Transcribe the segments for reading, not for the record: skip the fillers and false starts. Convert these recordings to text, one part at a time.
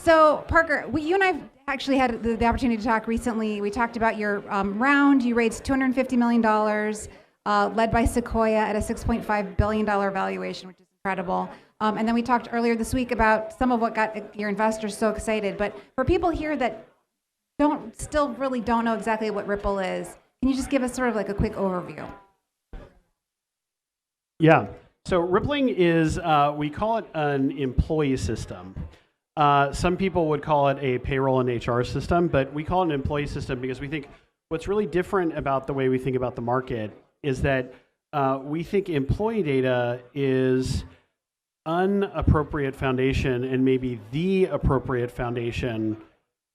So Parker, you and I actually had the opportunity to talk recently. We talked about your round. You raised $250 million, led by Sequoia at a $6.5 billion valuation, which is incredible. And then we talked earlier this week about some of what got your investors so excited. But for people here that still really don't know exactly what Ripple is, can you just give us sort of like a quick overview? Yeah. So Rippling is, we call it an employee system. Some people would call it a payroll and HR system, but we call it an employee system because we think what's really different about the way we think about the market is that we think employee data is an appropriate foundation and maybe the appropriate foundation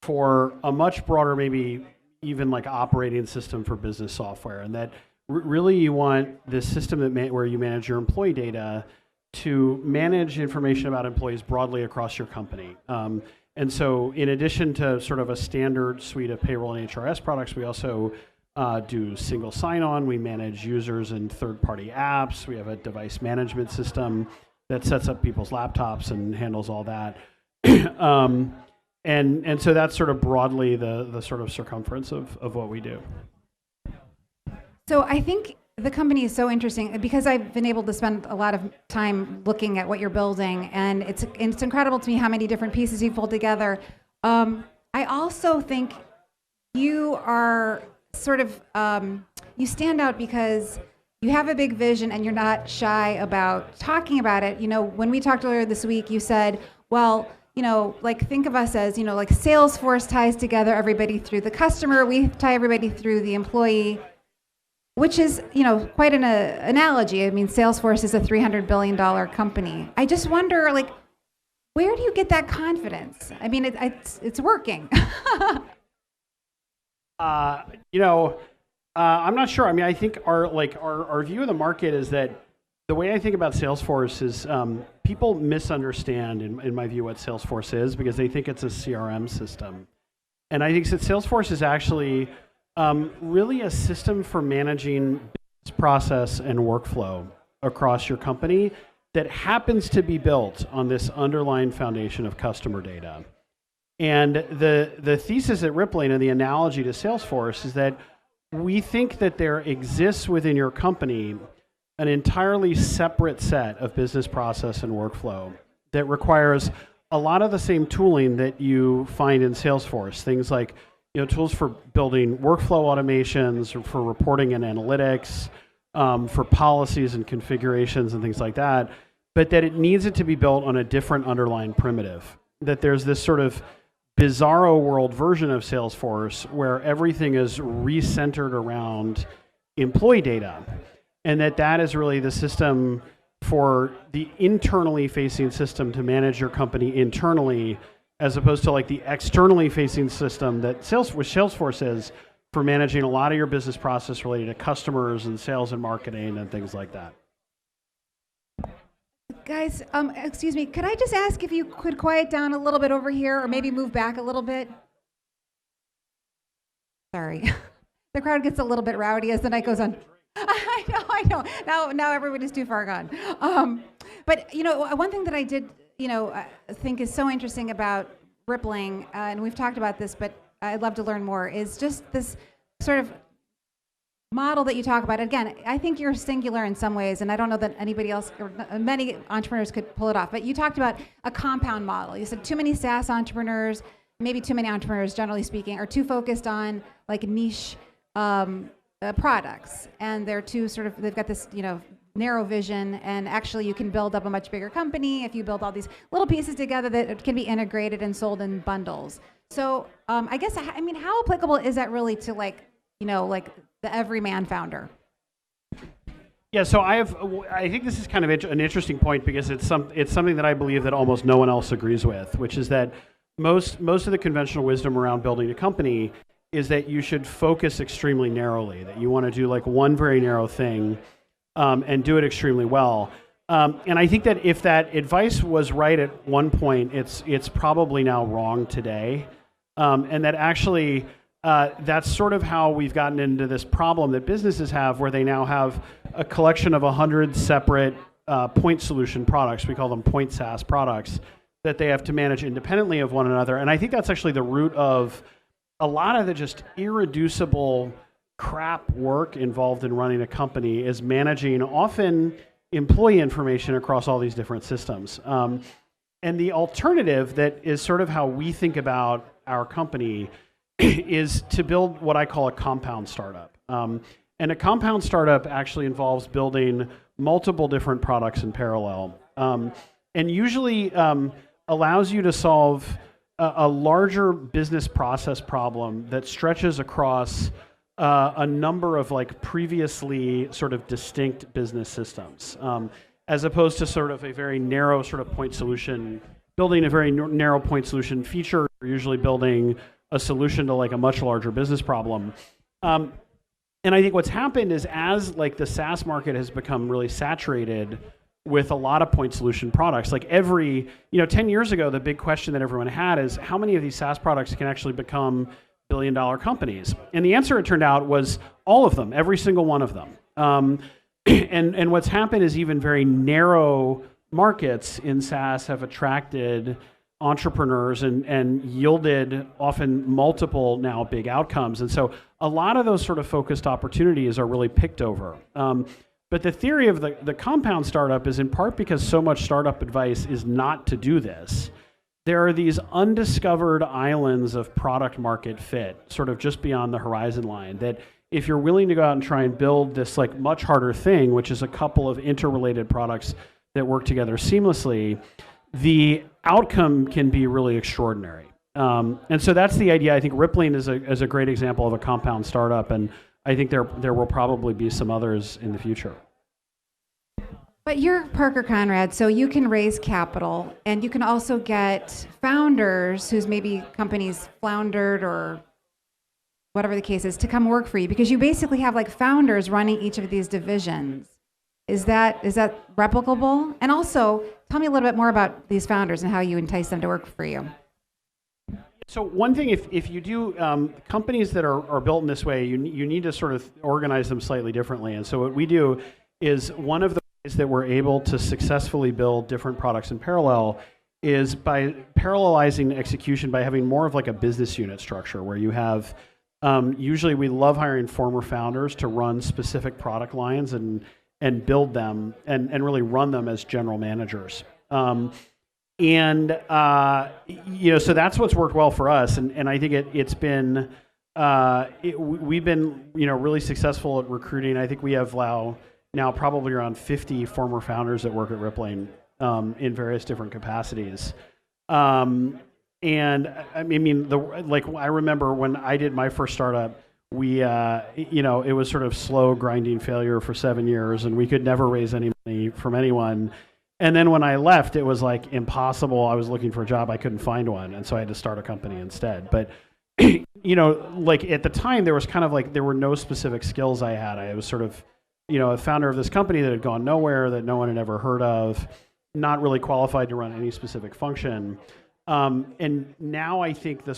for a much broader, maybe even like operating system for business software. And that really you want this system where you manage your employee data to manage information about employees broadly across your company. And so in addition to sort of a standard suite of payroll and HRS products, we also do single sign-on. We manage users and third-party apps. We have a device management system that sets up people's laptops and handles all that. And so that's sort of broadly the sort of circumference of what we do. So I think the company is so interesting because I've been able to spend a lot of time looking at what you're building, and it's incredible to me how many different pieces you've pulled together. I also think you are sort of, you stand out because you have a big vision and you're not shy about talking about it. You know, when we talked earlier this week, you said, well, you know, like think of us as, you know, like Salesforce ties together everybody through the customer, we tie everybody through the employee. Which is, you know, quite an analogy. I mean, Salesforce is a $300 billion company. I just wonder, like, where do you get that confidence? I mean, it's working. You know, I'm not sure. I mean, I think our view of the market is that the way I think about Salesforce is people misunderstand, in my view, what Salesforce is because they think it's a CRM system. And I think that Salesforce is actually really a system for managing business process and workflow across your company that happens to be built on this underlying foundation of customer data. And the thesis at Rippling and the analogy to Salesforce is that we think that there exists within your company an entirely separate set of business process and workflow that requires a lot of the same tooling that you find in Salesforce, things like tools for building workflow automations, or for reporting and analytics, for policies and configurations and things like that, but that it needs it to be built on a different underlying primitive. That there's this sort of bizarro world version of Salesforce where everything is recentered around employee data, and that is really the system for the internally facing system to manage your company internally, as opposed to like the externally facing system that Salesforce is for managing a lot of your business process related to customers and sales and marketing and things like that. Guys, excuse me, could I just ask if you could quiet down a little bit over here or maybe move back a little bit? Sorry. The crowd gets a little bit rowdy as the night goes on. I know. Now everybody's too far gone. But one thing that I did think is so interesting about Rippling, and we've talked about this, but I'd love to learn more, is just this sort of model that you talk about. Again, I think you're singular in some ways, and I don't know that anybody else, or many entrepreneurs could pull it off, but you talked about a compound model. You said too many SaaS entrepreneurs, maybe too many entrepreneurs, generally speaking, are too focused on like niche products, and they're too they've got this, narrow vision, and actually you can build up a much bigger company if you build all these little pieces together that can be integrated and sold in bundles. So I guess, how applicable is that really to like the everyman founder? Yeah, so I think this is kind of an interesting point because it's something that I believe that almost no one else agrees with, which is that most of the conventional wisdom around building a company is that you should focus extremely narrowly, that you want to do like one very narrow thing and do it extremely well. And I think that if that advice was right at one point, it's probably now wrong today. And that actually, that's sort of how we've gotten into this problem that businesses have, where they now have a collection of 100 separate point solution products. We call them point SaaS products that they have to manage independently of one another. And I think that's actually the root of a lot of the just irreducible crap work involved in running a company, is managing often employee information across all these different systems. And the alternative that is sort of how we think about our company is to build what I call a compound startup. And a compound startup actually involves building multiple different products in parallel, and usually allows you to solve a larger business process problem that stretches across a number of like previously sort of distinct business systems, as opposed to sort of a very narrow sort of point solution, building a very narrow point solution feature, or usually building a solution to like a much larger business problem. And I think what's happened is, as like the SaaS market has become really saturated with a lot of point solution products, like 10 years ago, the big question that everyone had is how many of these SaaS products can actually become billion-dollar companies? And the answer, it turned out, was all of them, every single one of them. And what's happened is even very narrow markets in SaaS have attracted entrepreneurs and yielded often multiple now big outcomes. And so a lot of those sort of focused opportunities are really picked over. But the theory of the compound startup is in part because so much startup advice is not to do this. There are these undiscovered islands of product market fit, sort of just beyond the horizon line, that if you're willing to go out and try and build this like much harder thing, which is a couple of interrelated products that work together seamlessly, the outcome can be really extraordinary. And so that's the idea. I think Rippling is a great example of a compound startup, and I think there will probably be some others in the future. But you're Parker Conrad, so you can raise capital, and you can also get founders whose maybe companies floundered or whatever the case is to come work for you, because you basically have like founders running each of these divisions. Is that replicable? And also, tell me a little bit more about these founders and how you entice them to work for you. So one thing, if you do companies that are built in this way, you need to sort of organize them slightly differently. And so what we do is, one of the ways that we're able to successfully build different products in parallel is by parallelizing execution, by having more of like a business unit structure where you have, usually we love hiring former founders to run specific product lines and build them and really run them as general managers. So that's what's worked well for us, and I think we've been really successful at recruiting. I think we have now probably around 50 former founders that work at Rippling in various different capacities. And I mean, I remember when I did my first startup, it was sort of slow grinding failure for 7 years, and we could never raise any money from anyone. And then when I left, it was like impossible. I was looking for a job, I couldn't find one, and so I had to start a company instead. But like at the time, there was kind of like there were no specific skills I had. I was sort of, a founder of this company that had gone nowhere, that no one had ever heard of, not really qualified to run any specific function. And now I think the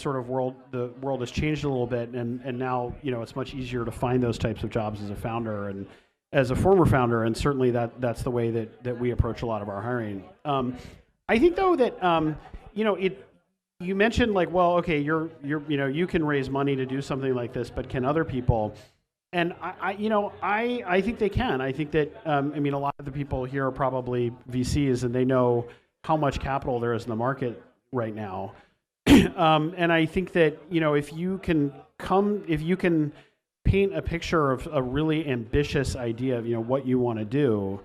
world has changed a little bit, and now it's much easier to find those types of jobs as a founder and as a former founder, and certainly that's the way that we approach a lot of our hiring. I think though that you mentioned like, well, okay, you can raise money to do something like this, but can other people? And I think they can. I think that a lot of the people here are probably VCs, and they know how much capital there is in the market right now. And I think that if you can paint a picture of a really ambitious idea of what you want to do,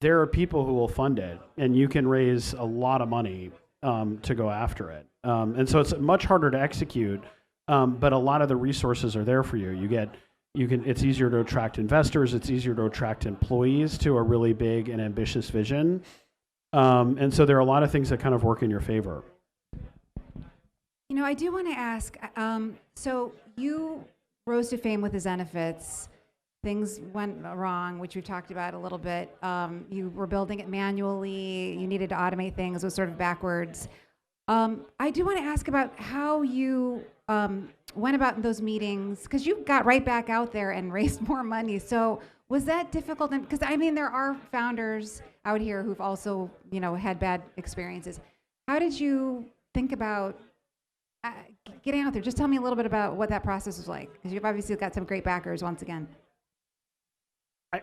there are people who will fund it, and you can raise a lot of money to go after it. And so it's much harder to execute, but a lot of the resources are there for you. It's easier to attract investors. It's easier to attract employees to a really big and ambitious vision. And so there are a lot of things that kind of work in your favor. I do want to ask, so you rose to fame with the Zenefits. Things went wrong, which we talked about a little bit. You were building it manually. You needed to automate things. It was sort of backwards. I do want to ask about how you went about in those meetings, because you got right back out there and raised more money. So was that difficult? Because there are founders out here who've also had bad experiences. how did you think about getting out there? Just tell me a little bit about what that process was like, because you've obviously got some great backers once again.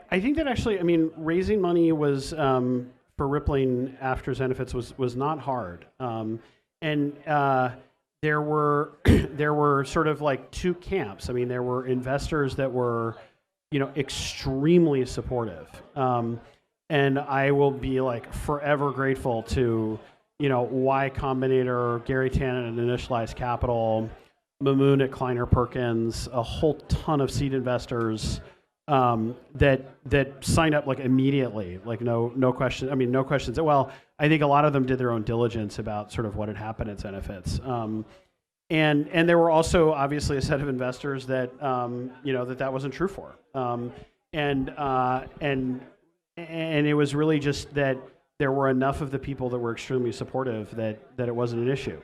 I think that actually, I mean, raising money was for Rippling after Zenefits was not hard, and there were there were sort of like two camps. I mean, there were investors that were, extremely supportive, and I will be like forever grateful to, Y Combinator, Gary Tannen at Initialized Capital, Mamoon at Kleiner Perkins, a whole ton of seed investors. That signed up like immediately, like no question. I mean, no questions. Well, I think a lot of them did their own diligence about sort of what had happened at Zenefits. And there were also obviously a set of investors that that wasn't true for. And it was really just that there were enough of the people that were extremely supportive that it wasn't an issue.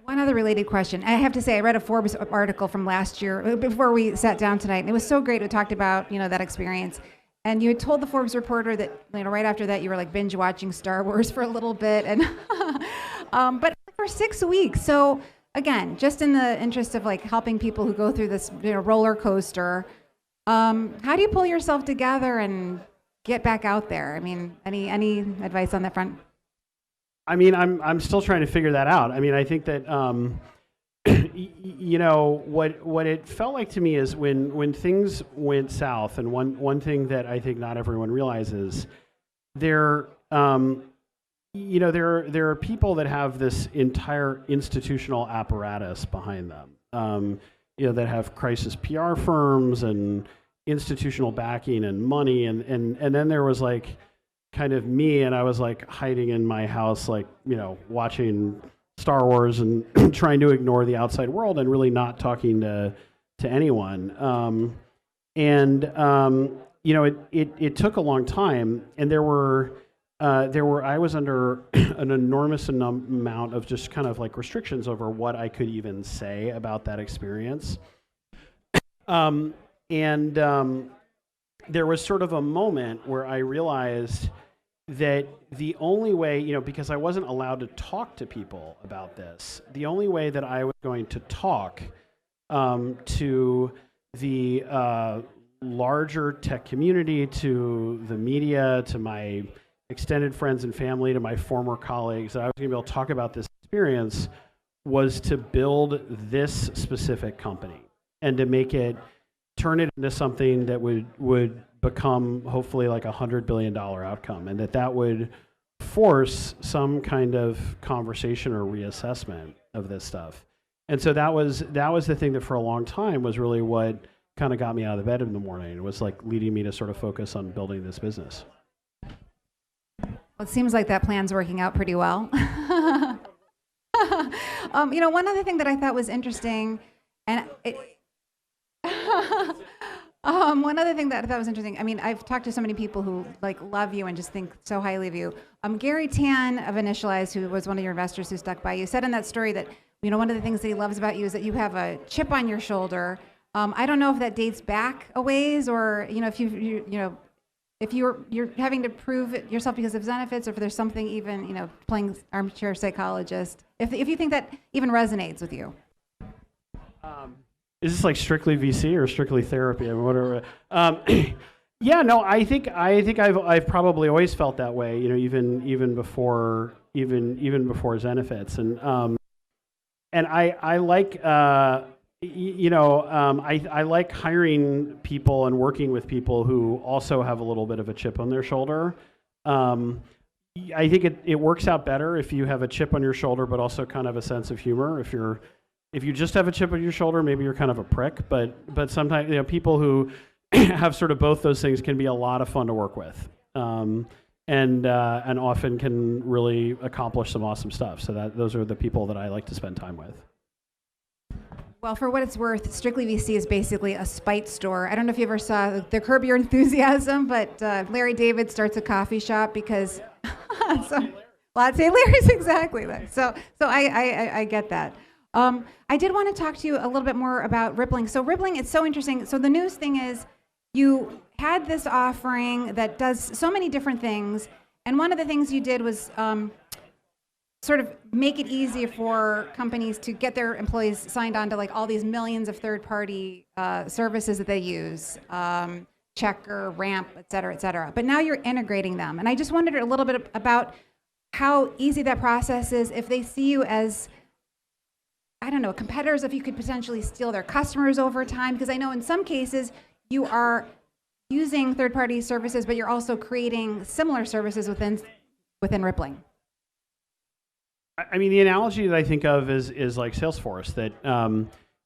One other related question. I have to say, I read a Forbes article from last year before we sat down tonight, and it was so great. We talked about, that experience. And you had told the Forbes reporter that, right after that, you were like binge watching Star Wars for a little bit, and but for 6 weeks. So again, just in the interest of like helping people who go through this, roller coaster, how do you pull yourself together and get back out there? I mean, any advice on that front? I mean, I'm still trying to figure that out. I mean, I think that what it felt like to me is when things went south, and one thing that I think not everyone realizes, there are people that have this entire institutional apparatus behind them, that have crisis PR firms and institutional backing and money, and then there was like kind of me, and I was like hiding in my house, like, watching Star Wars and trying to ignore the outside world and really not talking to anyone. It took a long time, and I was under an enormous amount of just kind of like restrictions over what I could even say about that experience. There was sort of a moment where I realized that the only way, because I wasn't allowed to talk to people about this, the only way that I was going to talk to the larger tech community, to the media, to my extended friends and family, to my former colleagues, that I was going to be able to talk about this experience was to build this specific company and to turn it into something that would become hopefully like $100 billion outcome, and that would force some kind of conversation or reassessment of this stuff. And so that was the thing that for a long time was really what kind of got me out of the bed in the morning. It was like leading me to sort of focus on building this business. Well, it seems like that plan's working out pretty well. One other thing that I thought was interesting, and one other thing that I thought was interesting, I mean, I've talked to so many people who like love you and just think so highly of you. Gary Tan of Initialized, who was one of your investors who stuck by you, said in that story that, one of the things that he loves about you is that you have a chip on your shoulder. I don't know if that dates back a ways, or, if you're having to prove it yourself because of Zenefits, or if there's something even, playing armchair psychologist, if you think that even resonates with you. Is this like strictly VC or strictly therapy? I mean, whatever. Yeah, no, I think I've probably always felt that way. Even before Zenefits, and I like I like hiring people and working with people who also have a little bit of a chip on their shoulder. I think it works out better if you have a chip on your shoulder, but also kind of a sense of humor. If you just have a chip on your shoulder, maybe you're kind of a prick. But sometimes people who have sort of both those things can be a lot of fun to work with, and often can really accomplish some awesome stuff. So those are the people that I like to spend time with. Well, for what it's worth, Strictly VC is basically a spite store. I don't know if you ever saw the Curb Your Enthusiasm, but Larry David starts a coffee shop because I'd say Larry's exactly that. So I get that. I did want to talk to you a little bit more about Rippling. So Rippling, it's so interesting. So the news thing is you had this offering that does so many different things, And one of the things you did was sort of make it easy for companies to get their employees signed on to like all these millions of third-party services that they use, Checker, Ramp, et cetera, et cetera. But now you're integrating them. And I just wondered a little bit about how easy that process is if they see you as, I don't know, competitors, if you could potentially steal their customers over time. Because I know in some cases you are using third-party services, but you're also creating similar services within Rippling. I mean, the analogy that I think of is like Salesforce. That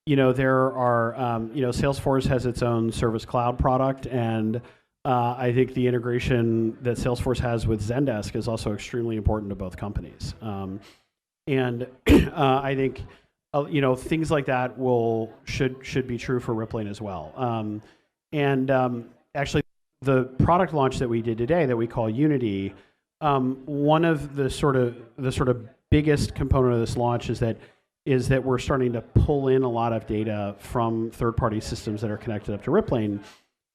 there are Salesforce has its own Service Cloud product, and I think the integration that Salesforce has with Zendesk is also extremely important to both companies. And I think things like that should be true for Rippling as well. Actually, the product launch that we did today that we call Unity, one of the sort of biggest component of this launch is that we're starting to pull in a lot of data from third-party systems that are connected up to Rippling.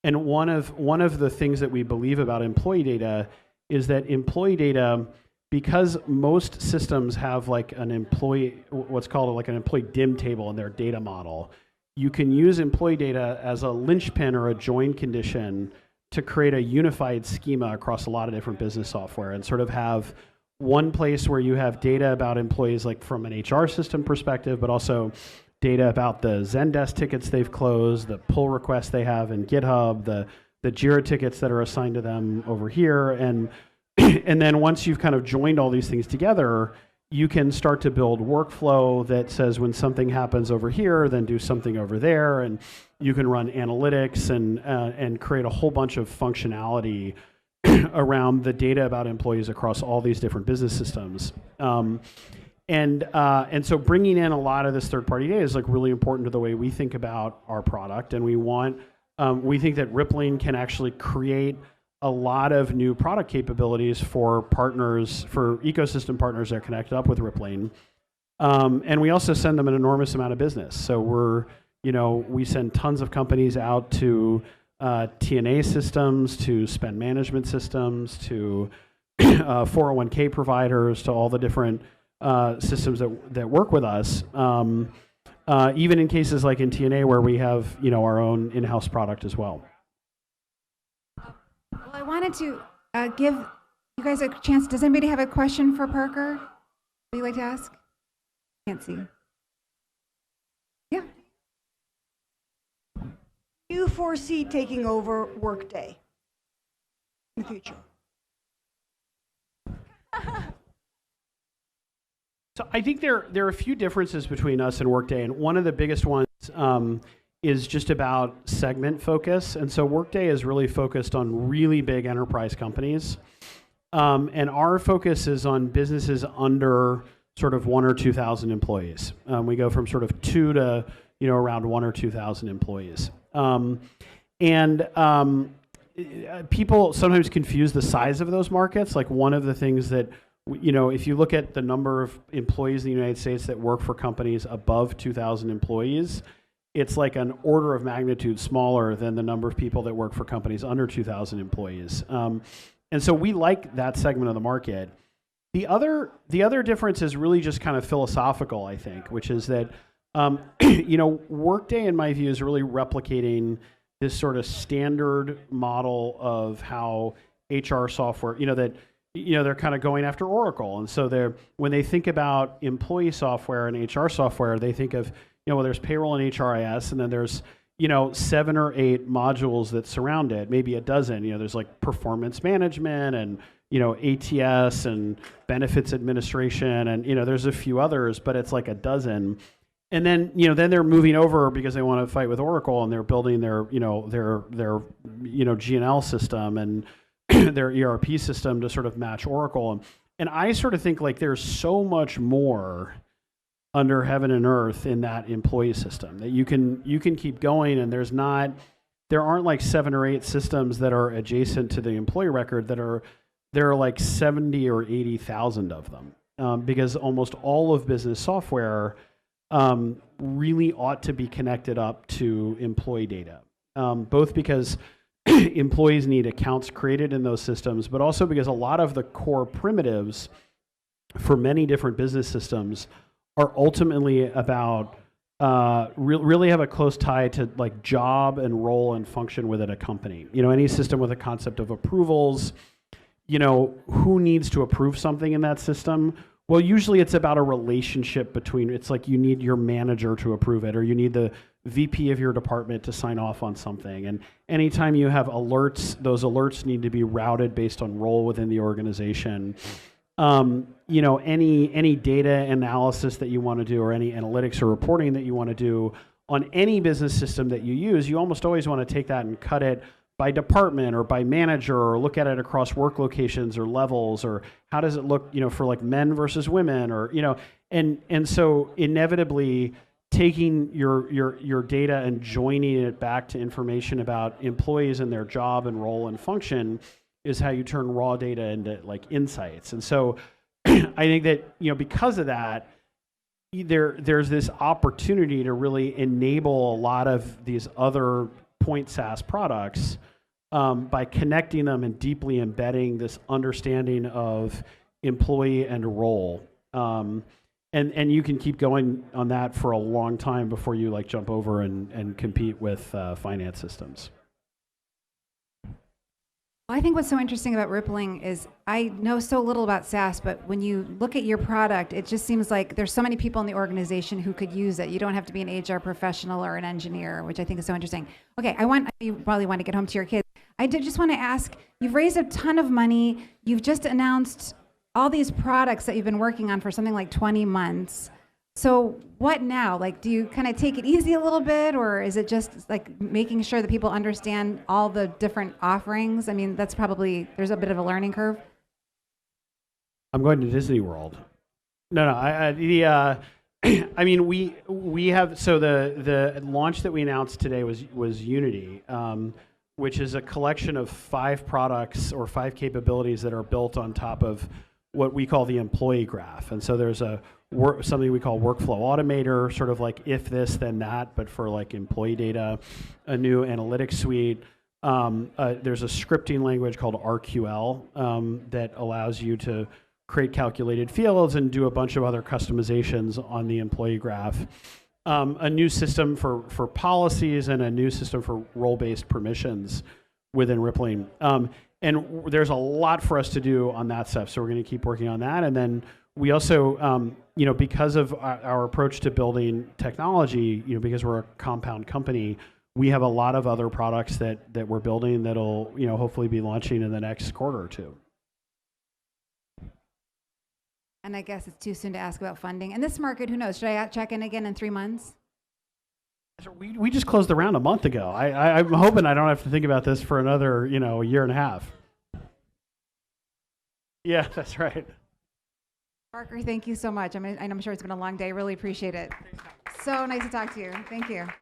And one of the things that we believe about employee data is that employee data, because most systems have like what's called like an employee dim table in their data model, you can use employee data as a linchpin or a join condition to create a unified schema across a lot of different business software and sort of have one place where you have data about employees, like from an HR system perspective, but also data about the Zendesk tickets they've closed, the pull requests they have in GitHub, the Jira tickets that are assigned to them over here. And then once you've kind of joined all these things together, you can start to build workflow that says when something happens over here, then do something over there. And you can run analytics and create a whole bunch of functionality around the data about employees across all these different business systems. And so bringing in a lot of this third-party data is like really important to the way we think about our product. And we think that Rippling can actually create a lot of new product capabilities for partners, for ecosystem partners that are connected up with Rippling. And we also send them an enormous amount of business. So we send tons of companies out to TNA systems, to spend management systems, to 401k providers, to all the different systems that work with us. Even in cases like in TNA where we have our own in-house product as well. Well, I wanted to give you guys a chance. Does anybody have a question for Parker that you'd like to ask? Can't see. Yeah. Do you foresee taking over Workday in the future? So I think there are a few differences between us and Workday, and one of the biggest ones is just about segment focus. And so Workday is really focused on really big enterprise companies, and our focus is on businesses under sort of 1,000 or 2,000 employees. We go from sort of 2 to around 1,000 or 2,000 employees. People sometimes confuse the size of those markets. Like one of the things that if you look at the number of employees in the United States that work for companies above 2,000 employees, it's like an order of magnitude smaller than the number of people that work for companies under 2,000 employees. And so we like that segment of the market. The other difference is really just kind of philosophical, I think, which is that Workday, in my view, is really replicating this sort of standard model of how HR software, they're kind of going after Oracle. And so when they think about employee software and HR software, they think of, there's payroll and HRIS, and then there's, 7 or 8 modules that surround it, maybe a dozen. There's like performance management and, ATS and benefits administration, and, there's a few others, but it's like a dozen. And then, then they're moving over because they want to fight with Oracle, and they're building their G&L system and their ERP system to sort of match Oracle. And I sort of think like there's so much more under heaven and earth in that employee system that you can keep going, and there aren't like 7 or 8 systems that are adjacent to the employee record there are like 70 or 80,000 of them, because almost all of business software really ought to be connected up to employee data, both because employees need accounts created in those systems, but also because a lot of the core primitives for many different business systems are ultimately about really have a close tie to like job and role and function within a company. You know, any system with a concept of approvals, you know, who needs to approve something in that system? Well, usually it's about a relationship between, it's like you need your manager to approve it, or you need the VP of your department to sign off on something. And anytime you have alerts, those alerts need to be routed based on role within the organization. You know, any data analysis that you want to do, or any analytics or reporting that you want to do on any business system that you use, you almost always want to take that and cut it by department or by manager, or look at it across work locations or levels, or how does it look, you know, for like men versus women, or, you know, and so inevitably taking your data and joining it back to information about employees and their job and role and function is how you turn raw data into like insights. And so I think that, you know, because of that, there's this opportunity to really enable a lot of these other point SaaS products by connecting them and deeply embedding this understanding of employee and role. And you can keep going on that for a long time before you like jump over and compete with finance systems. I think what's so interesting about Rippling is I know so little about SaaS, but when you look at your product, it just seems like there's so many people in the organization who could use it. You don't have to be an HR professional or an engineer, which I think is so interesting. Okay, you probably want to get home to your kids. I did just want to ask, you've raised a ton of money. You've just announced all these products that you've been working on for something like 20 months. So what now? Like, do you kind of take it easy a little bit, or is it just like making sure that people understand all the different offerings? I mean, there's a bit of a learning curve. I'm going to Disney World. No, I mean, we have, so the launch that we announced today was Unity, which is a collection of 5 products or 5 capabilities that are built on top of what we call the employee graph. And so there's something we call workflow automator, sort of like if this then that, but for like employee data, a new analytics suite. There's a scripting language called RQL that allows you to create calculated fields and do a bunch of other customizations on the employee graph. A new system for policies, and a new system for role-based permissions within Rippling. And there's a lot for us to do on that stuff, so we're going to keep working on that. And then we also, you know, because of our approach to building technology, you know, because we're a compound company, we have a lot of other products that we're building that'll, you know, hopefully be launching in the next quarter or two. And I guess it's too soon to ask about funding. And this market, who knows? Should I check in again in 3 months? We just closed the round a month ago. I'm hoping I don't have to think about this for another, you know, 1.5 years. Yeah, that's right. Parker, thank you so much. I'm sure it's been a long day. Really appreciate it. So nice to talk to you. Thank you.